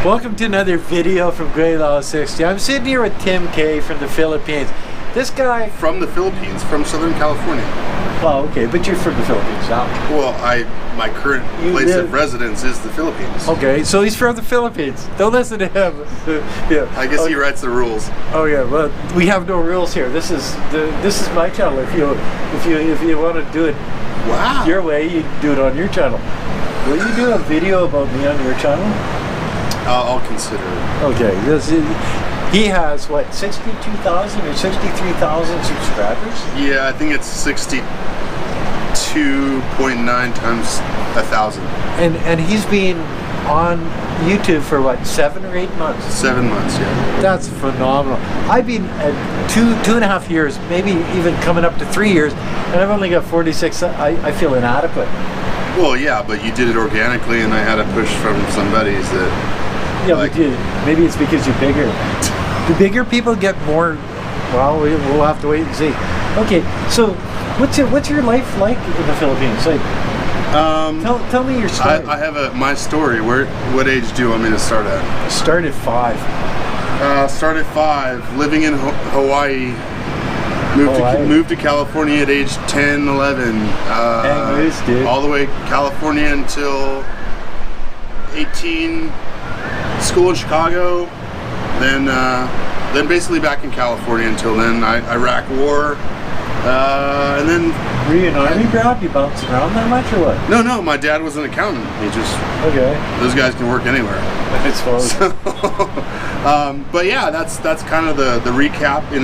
Welcome to another video from Gweilo 60. I'm sitting here with Tim K from the Philippines. This guy... From the Philippines, from Southern California. Well, okay, but you're from the Philippines now. Well, my current place of residence is the Philippines. Okay, so he's from the Philippines. Don't listen to him. Yeah. I guess he writes the rules. Oh yeah, well, we have no rules here. This is my channel. If you want to do it your way, you do it on your channel. Will you do a video about me on your channel? I'll consider it. Okay, he has what, 62,000 or 63,000 subscribers? Yeah, I think it's 62.9 times 1,000. And he's been on YouTube for what, 7 or 8 months? 7 months, yeah. That's phenomenal. I've been at two and a half years, maybe even coming up to 3 years, and I've only got 46. I feel inadequate. Well, yeah, but you did it organically, and I had a push from somebody's that. Yeah, like, but maybe it's because you're bigger. The bigger people get more. Well, we'll have to wait and see. Okay, so what's your life like in the Philippines? Like, tell me your story. I have my story. What age do you want me to start at? Start at 5. Start at 5. Living in Hawaii. Moved to California at age 10, 11. Dude. All the way California until 18. School in Chicago. Then basically back in California until then. Iraq War. And then... Were you an Army brat? You bounced around that much or what? No, my dad was an accountant. He just... Okay. Those guys can work anywhere. I suppose. So, but yeah, that's kind of the recap in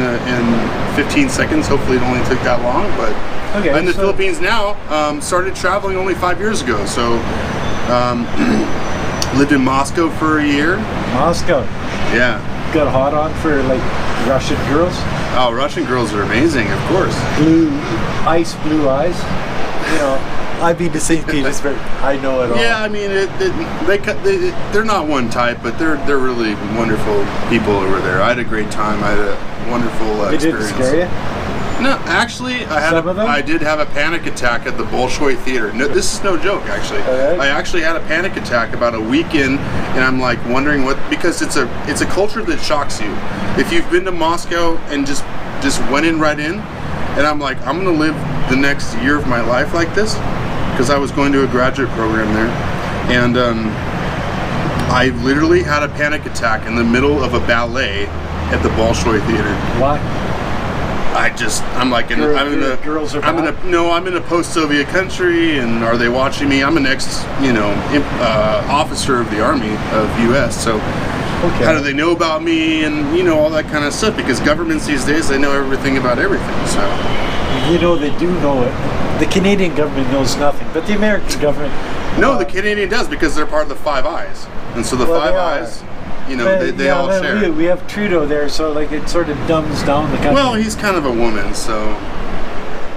15 seconds. Hopefully it only took that long. But okay, I'm in the Philippines now. Started traveling only 5 years ago. So lived in Moscow for a year. Moscow? Yeah. Got hot on for like Russian girls? Oh, Russian girls are amazing, of course. Blue eyes. You know, I've been to St. Petersburg. I know it all. Yeah, I mean, they're not one type, but they're really wonderful people over there. I had a great time. I had a wonderful experience. Did it scare you? No, actually, I did have a panic attack at the Bolshoi Theater. No, this is no joke, actually. Okay. I actually had a panic attack about a week in, and I'm like wondering because it's a culture that shocks you. If you've been to Moscow and just went in right in, and I'm like, I'm gonna live the next year of my life like this, because I was going to a graduate program there, and I literally had a panic attack in the middle of a ballet at the Bolshoi Theater. Why? I'm in a post-Soviet country, and are they watching me? I'm an officer of the Army of U.S. So how do they know about me, and all that kind of stuff? Because governments these days, they know everything about everything. So they do know it. The Canadian government knows nothing, but the American government. No, the Canadian does, because they're part of the Five Eyes, and so the Five Eyes. They all share. We have Trudeau there, so like it sort of dumbs down the country. Well, he's kind of a woman, so.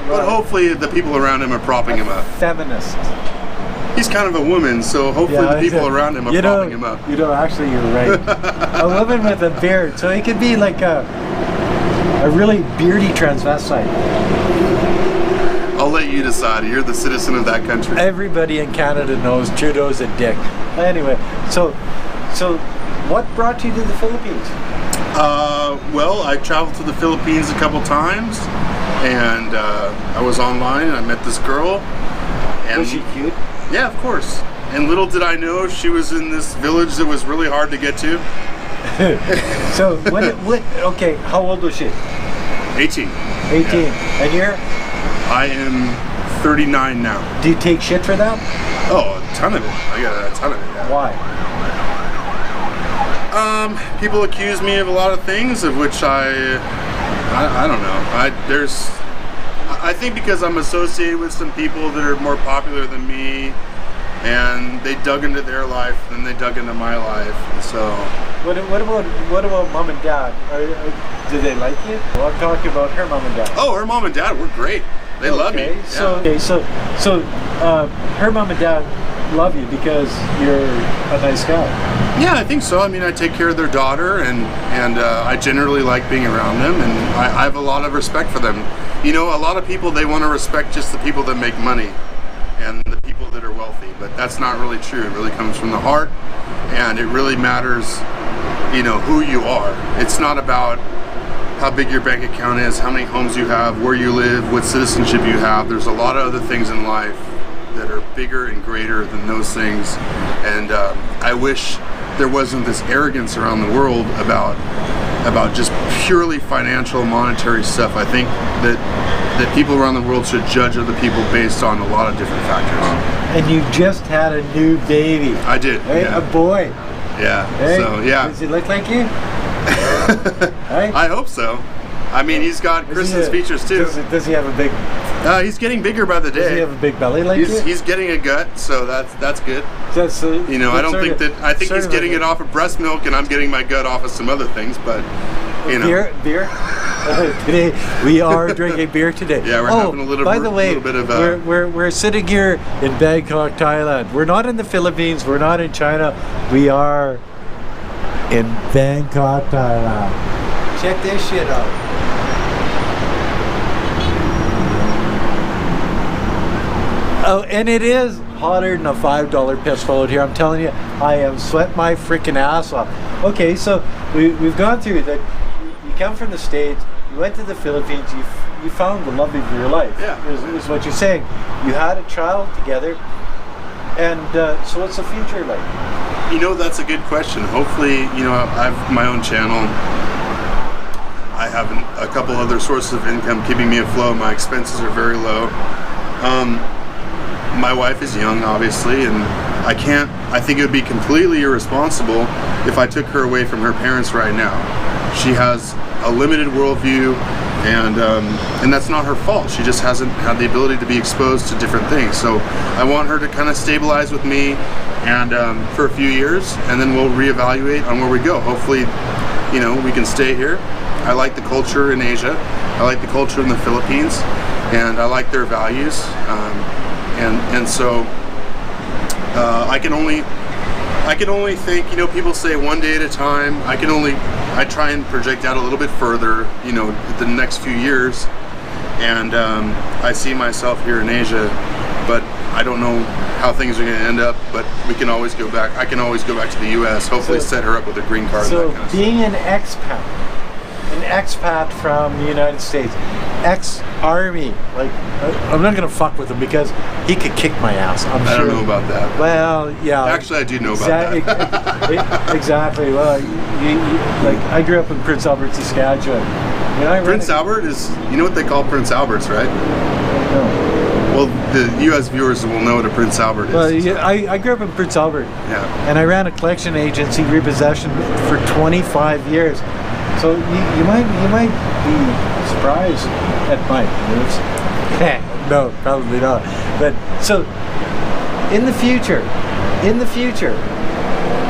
But hopefully the people around him are propping him up. Feminist. He's kind of a woman, so hopefully the people around him are propping him up. Actually, you're right. A woman with a beard, so he could be like a really beardy transvestite. I'll let you decide. You're the citizen of that country. Everybody in Canada knows Trudeau's a dick. Anyway, so what brought you to the Philippines? Well, I traveled to the Philippines a couple times, and I was online, and I met this girl. And was she cute? Yeah, of course. And little did I know she was in this village that was really hard to get to. So, okay, how old was she? 18. 18. Yeah. And you're? I am 39 now. Do you take shit for that? Oh, a ton of it. I got a ton of it, yeah. Why? People accuse me of a lot of things, of which I don't know. I think because I'm associated with some people that are more popular than me, and they dug into their life than they dug into my life. So. What about mom and dad? Do they like you? Well, I'm talking about her mom and dad. Oh, her mom and dad were great. They love me. So her mom and dad love you because you're a nice guy. Yeah, I think so. I mean, I take care of their daughter, and I generally like being around them, and I have a lot of respect for them. A lot of people, they want to respect just the people that make money, and the people people that are wealthy, but that's not really true. It really comes from the heart, and it really matters, you know, who you are. It's not about how big your bank account is, how many homes you have, where you live, what citizenship you have. There's a lot of other things in life that are bigger and greater than those things, and I wish there wasn't this arrogance around the world about just purely financial, monetary stuff. I think that people around the world should judge other people based on a lot of different factors. And you just had a new baby. I did. Hey, yeah. a boy. Yeah. Hey, so yeah. does he look like you? Hey? I hope so. I mean, he's got Kristen's features too. Does he have a big? He's getting bigger by the day. Does he have a big belly like you? He's getting a gut, so that's good. That's you know, I don't think that. I think he's getting it off of breast milk, and I'm getting my gut off of some other things. But you know, beer. Today we are drinking beer today. Yeah, we're having a little. By the way, little bit of. We're sitting here in Bangkok, Thailand. We're not in the Philippines. We're not in China. We are in Bangkok, Thailand. Check this shit out. Oh, and it is hotter than a $5 pistol out here. I'm telling you, I am sweating my freaking ass off. Okay, so we've gone through that. You come from the States, you went to the Philippines, you found the love of your life. Yeah. Is what you're saying. You had a child together, and so what's the future like? You know, that's a good question. Hopefully, you know, I have my own channel. I have a couple other sources of income keeping me afloat. My expenses are very low. My wife is young, obviously, and I think it would be completely irresponsible if I took her away from her parents right now. She has a limited worldview, and that's not her fault. She just hasn't had the ability to be exposed to different things. So I want her to kind of stabilize with me and for a few years, and then we'll reevaluate on where we go. Hopefully, you know, we can stay here. I like the culture in Asia. I like the culture in the Philippines, and I like their values. And so I can only think, you know, people say one day at a time. I try and project out a little bit further, you know, the next few years, and I see myself here in Asia, but I don't know how things are going to end up, but we can always go back. I can always go back to the U.S., hopefully set her up with a green card. So and that kind of being stuff. an expat from the United States, ex-army, like, I'm not going to fuck with him because he could kick my ass, I'm sure. I don't know about that. Well, yeah. Actually, I do know about that. Exactly. Well, like, I grew up in Prince Albert, Saskatchewan. Prince Albert is, you know what they call Prince Alberts, right? No. Well, the U.S. viewers will know what a Prince Albert is. Well, yeah, I grew up in Prince Albert. Yeah. And I ran a collection agency, repossession, for 25 years. So you might be surprised at my moves. No, probably not. But so in the future,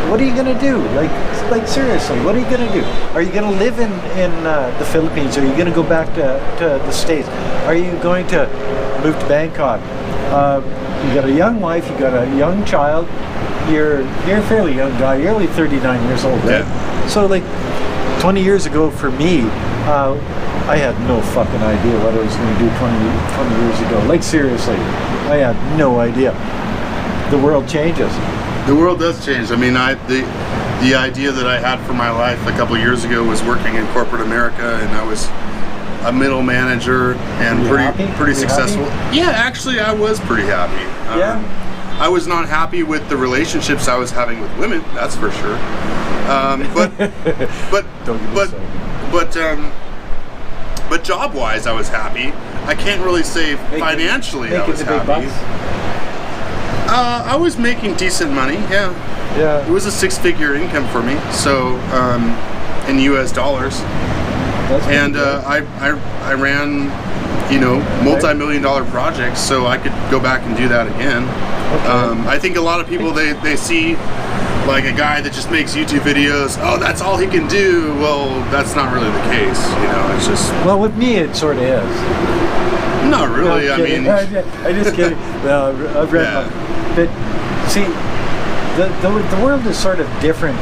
what are you gonna do? Like seriously, what are you gonna do? Are you gonna live in the Philippines? Are you gonna go back to the States? Are you going to move to Bangkok? You got a young wife, you got a young child. You're a fairly young guy. You're only 39 years old, right? Yeah. So like 20 years ago for me, I had no fucking idea what I was going to do 20 years ago. Like seriously, I had no idea. The world changes. The world does change. I mean, the idea that I had for my life a couple years ago was working in corporate America, and I was a middle manager and pretty successful. Happy? Yeah, actually, I was pretty happy. Yeah. I was not happy with the relationships I was having with women. That's for sure. But job-wise, I was happy. I can't really say financially I was happy. I was making decent money. Yeah. Yeah. It was a six-figure income for me. So in U.S. dollars. And I ran, you know, multi-million-dollar projects, so I could go back and do that again. Okay. I think a lot of people they see like a guy that just makes YouTube videos. Oh, that's all he can do. Well, that's not really the case. You know, it's just. Well, with me, it sort of is. Not really. No, I mean, I'm just kidding. No, I've read. Yeah. But see, the world is sort of different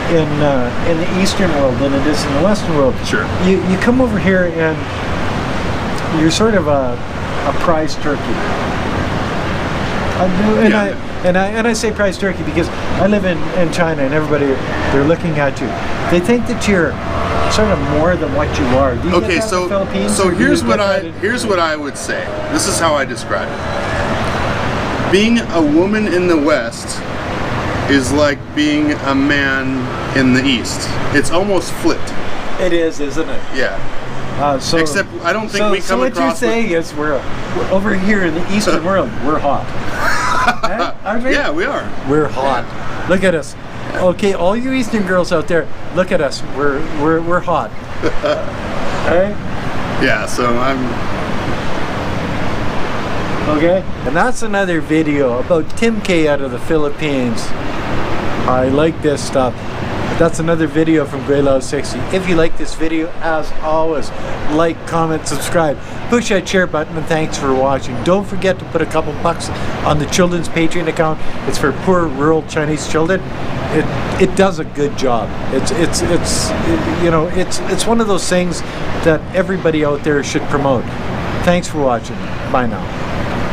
in the Eastern world than it is in the Western world. Sure. You come over here and you're sort of a prize turkey. And I say price turkey because I live in China, and everybody, they're looking at you. They think that you're sort of more than what you are. Do you Okay, get that in the Philippines, so or do you here's get what that in- here's what I would say. This is how I describe it. Being a woman in the West is like being a man in the East. It's almost flipped. It is, isn't it? Yeah. So, Except I don't think we come so what across. you're saying is we're over here in the Eastern world. We're hot. Aren't we? Yeah, we are. We're hot. Look at us. Okay, all you Eastern girls out there, look at us. We're hot. Right? Yeah. So I'm. Okay. And that's another video about Tim K out of the Philippines. I like this stuff. That's another video from Gweilo 60. If you like this video, as always, like, comment, subscribe. Push that share button, and thanks for watching. Don't forget to put a couple bucks on the children's Patreon account. It's for poor rural Chinese children. It does a good job. It's one of those things that everybody out there should promote. Thanks for watching. Bye now.